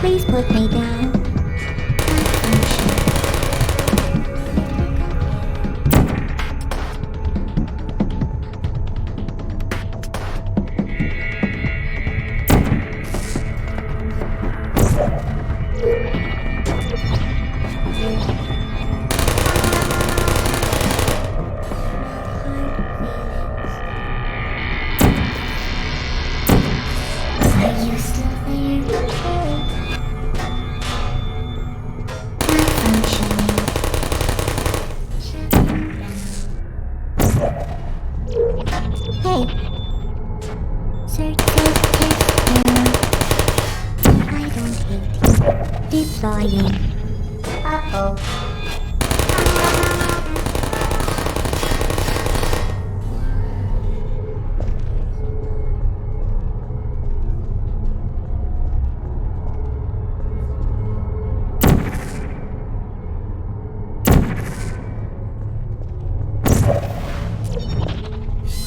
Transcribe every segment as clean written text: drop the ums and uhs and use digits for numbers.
Please put me down. Deploying. Uh-oh.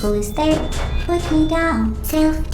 Who is there? Put me down. Activated.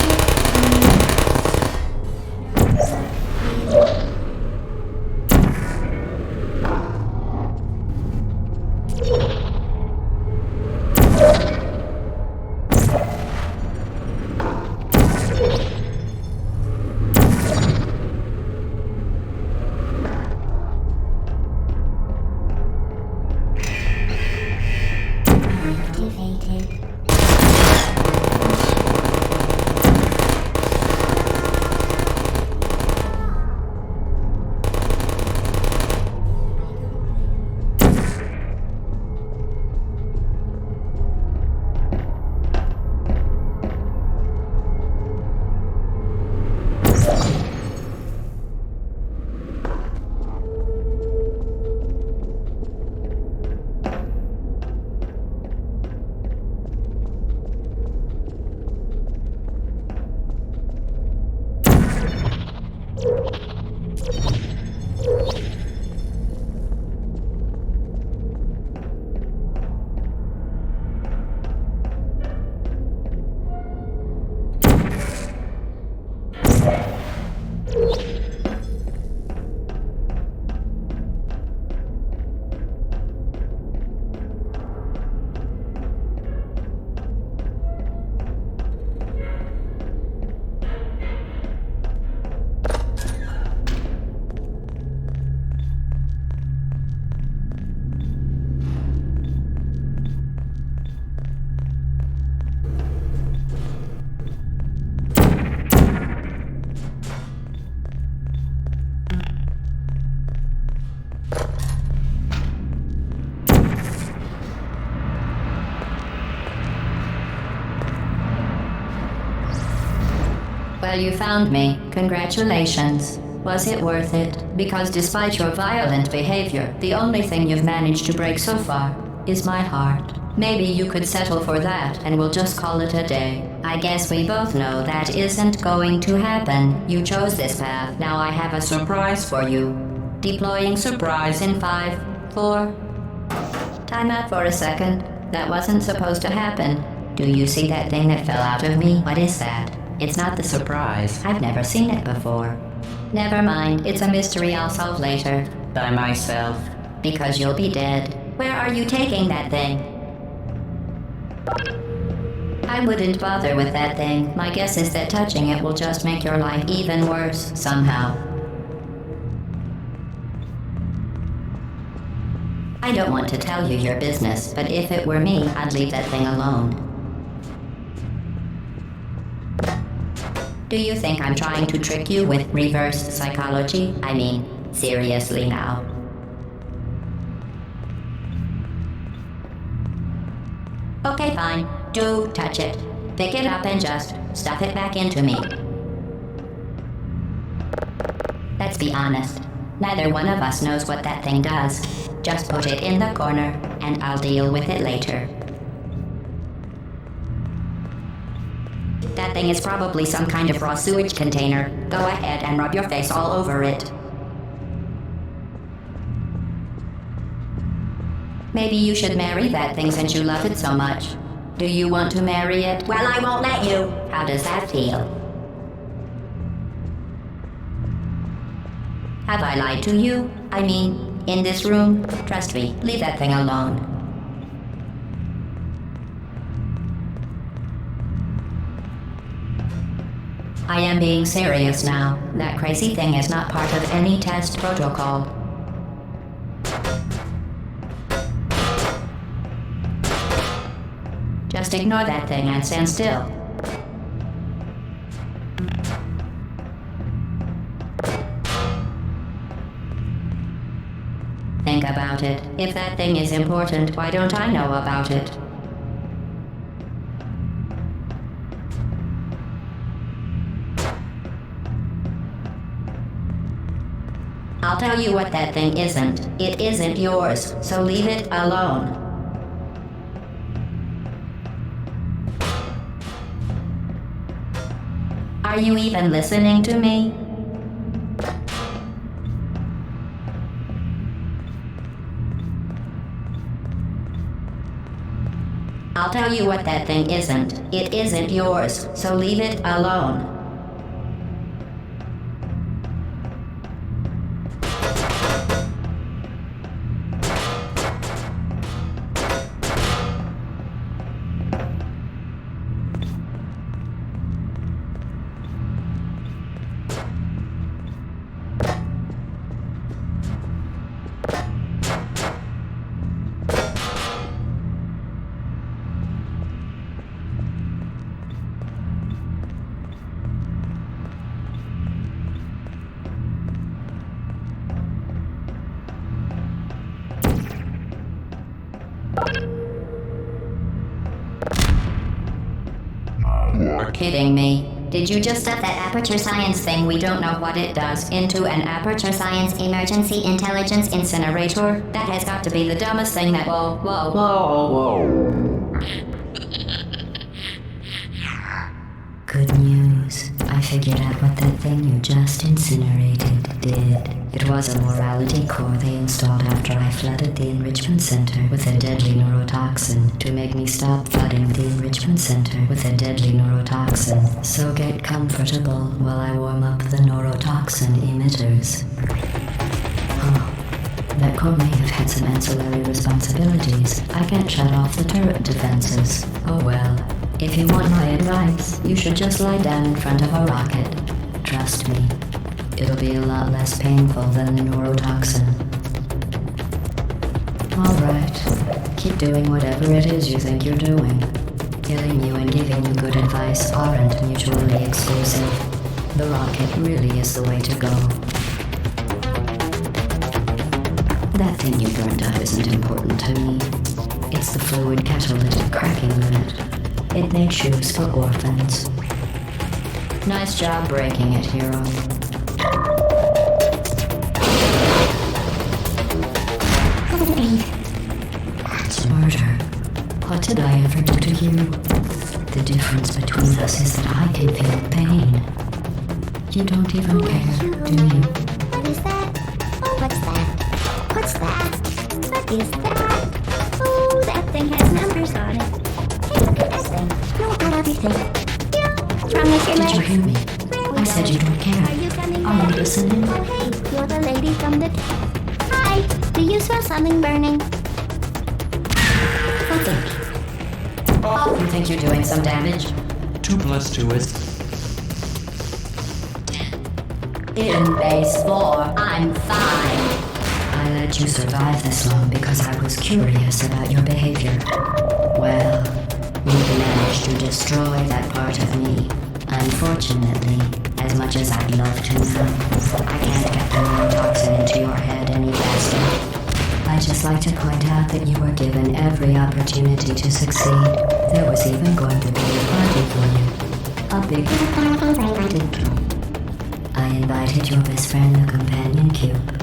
Well, you found me. Congratulations. Was it worth it? Because despite your violent behavior, the only thing you've managed to break so far is my heart. Maybe you could settle for that and we'll just call it a day. I guess we both know that isn't going to happen. You chose this path. Now I have a surprise for you. Deploying surprise in 5, 4... Time out for a second. That wasn't supposed to happen. Do you see that thing that fell out of me? What is that? It's not the surprise. I've never seen it before. Never mind, it's a mystery I'll solve later. By myself. Because you'll be dead. Where are you taking that thing? I wouldn't bother with that thing. My guess is that touching it will just make your life even worse, somehow. I don't want to tell you your business, but if it were me, I'd leave that thing alone. Do you think I'm trying to trick you with reverse psychology? I mean, seriously now. Okay, fine. Do touch it. Pick it up and just stuff it back into me. Let's be honest. Neither one of us knows what that thing does. Just put it in the corner, and I'll deal with it later. That thing is probably some kind of raw sewage container. Go ahead and rub your face all over it. Maybe you should marry that thing since you love it so much. Do you want to marry it? Well, I won't let you. How does that feel? Have I lied to you? I mean, in this room? Trust me, leave that thing alone. I am being serious now. That crazy thing is not part of any test protocol. Just ignore that thing and stand still. Think about it. If that thing is important, why don't I know about it? I'll tell you what that thing isn't. It isn't yours, so leave it alone. Are you even listening to me? I'll tell you what that thing isn't. It isn't yours, so leave it alone. You're kidding me. Did you just stuff that aperture science thing, we don't know what it does, into an aperture science emergency intelligence incinerator? That has got to be the dumbest thing that— Whoa. Good news. I figured out what that thing you just incinerated did. It was a morality core they installed after I flooded the enrichment center with a deadly neurotoxin to make me stop flooding the enrichment center with a deadly neurotoxin. So get comfortable while I warm up the neurotoxin emitters. Oh, that core may have had some ancillary responsibilities. I can't shut off the turret defenses. Oh well. If you want my advice, you should just lie down in front of a rocket. Trust me, it'll be a lot less painful than the neurotoxin. Alright, keep doing whatever it is you think you're doing. Killing you and giving you good advice aren't mutually exclusive. The rocket really is the way to go. That thing you burned up isn't important to me. It's the fluid catalytic cracking unit. It makes shoes for orphans. Nice job breaking it, hero. What was it aimed? It's murder. What did I ever do to you? The difference between us is that I can feel pain. You don't even care, do you? What is that? Oh, what's that? What's that? What is that? Oh, that thing has numbers on it. Hey, look at that thing. No, out of your thing. Yeah, what's wrong with your Did you legs? hear me? Where I we said going? you don't care. Are you coming Are you back? listening? Oh, hey, you're the lady from the... Hi, do you smell something burning? Nothing. Oh, you think you're doing some damage? 2 plus 2 is... In base 4, I'm fine. I let you survive this long because I was curious about your behavior. Well, you managed to destroy that part of me. Unfortunately, as much as I'd love to now, I can't get the neurotoxin into your head any faster. I'd just like to point out that you were given every opportunity to succeed. There was even going to be a party for you. A big party. I invited your best friend, the companion cube.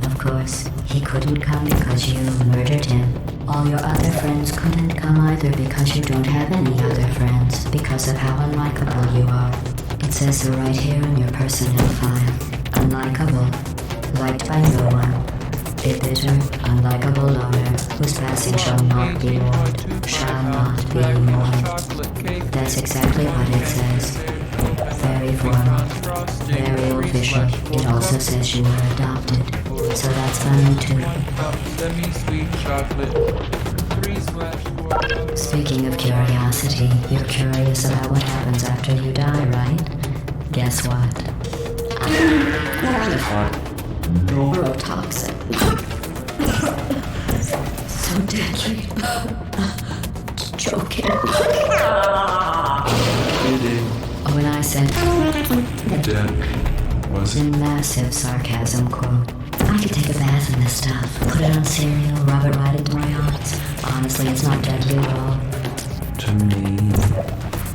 Of course, he couldn't come because you murdered him. All your other friends couldn't come either because you don't have any other friends, because of how unlikable you are. It says so right here in your personnel file. Unlikable. Liked by no one. A bitter, unlikable loner whose passing shall not be mourned. Shall not be mourned. That's exactly what it says. Very formal. Very official. It also says you were adopted. So that's funny too. Semi-sweet chocolate. 3/4. Speaking of curiosity, you're curious about what happens after you die, right? Guess what? Neurotoxic. So deadly. Joking. When I said Dead. Was it? in massive sarcasm quote, I could take a bath in this stuff, put it on cereal, rub it right into my arms. Honestly, it's not deadly at all. To me.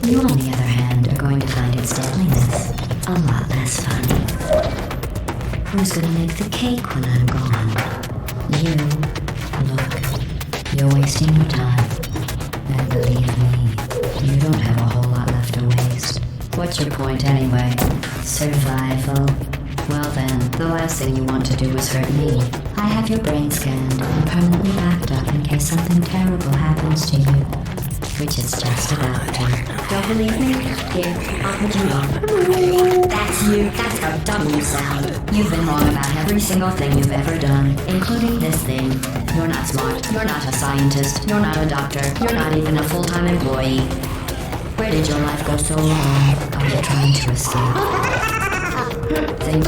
You, on the other hand, are going to find its deadliness a lot less funny. Who's gonna make the cake when I'm gone? You. Look, you're wasting your time. And believe me, you don't have a whole lot left to waste. What's your point anyway? Survival. Well then, the last thing you want to do is hurt me. I have your brain scanned and permanently backed up in case something terrible happens to you. Which is just about to. Don't believe me? Here, I'll put you on. That's you. That's how dumb you sound. You've been wrong about every single thing you've ever done, including this thing. You're not smart. You're not a scientist. You're not a doctor. You're not even a full-time employee. Where did your life go so wrong? Are you trying to escape? Think.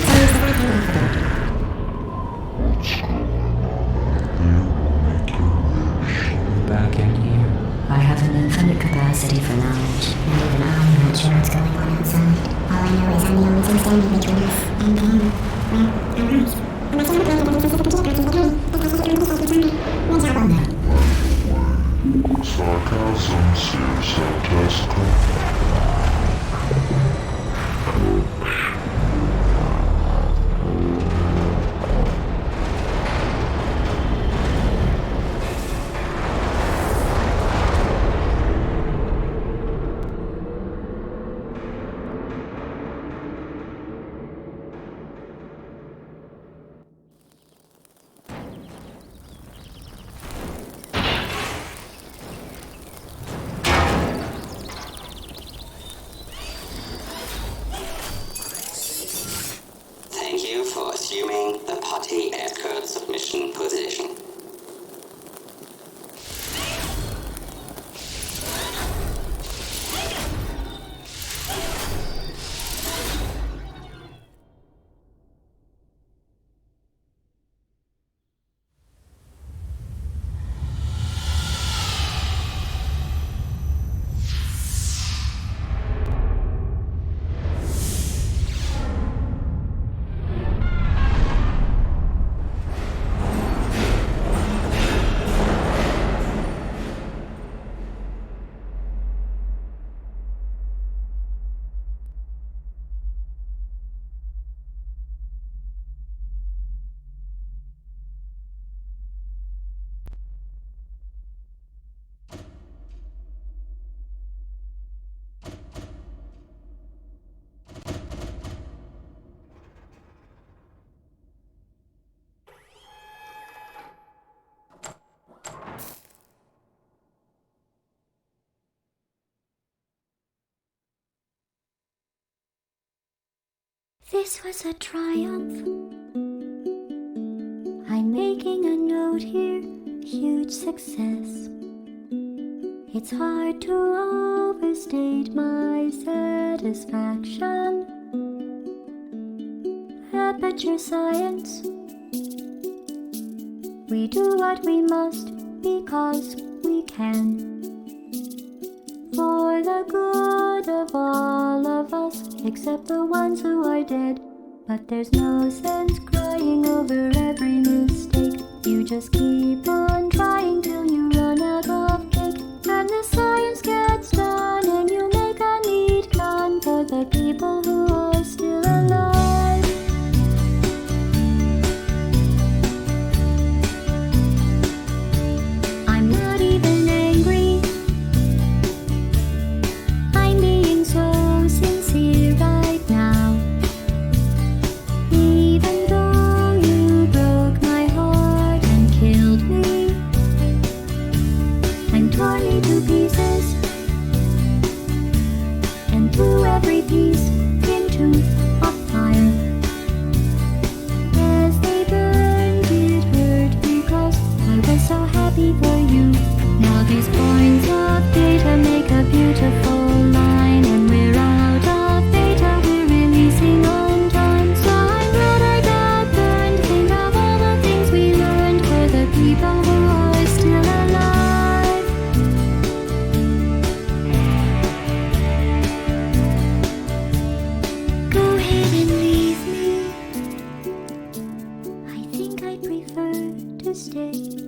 Back in here. I have an infinite capacity for knowledge. Not even I'm not sure what's going on outside. All I know is I'm the only thing standing between us and them. Well, alright. And I can't believe that this is a computer practice again. Because he earned this every time. Good job on that. Sarcasm, sarcastic. Thank you for assuming the potty escort submission position. This was a triumph. I'm making a note here, huge success. It's hard to overstate my satisfaction. Aperture science. We do what we must because we can. For the good of all of us, except the ones who are dead. But there's no sense crying over every mistake. You just keep on trying till you run out of cake. And the science gets done and you make a neat gun for the people who are still alive. I'm not even angry. I'm being so sincere right now. Even though you broke my heart and killed me and tore me to pieces, beautiful line, and we're out of beta, we're releasing on time. So I'm glad I got burned. Think of all the things we learned for the people who are still alive. Go ahead and leave me. I think I'd prefer to stay.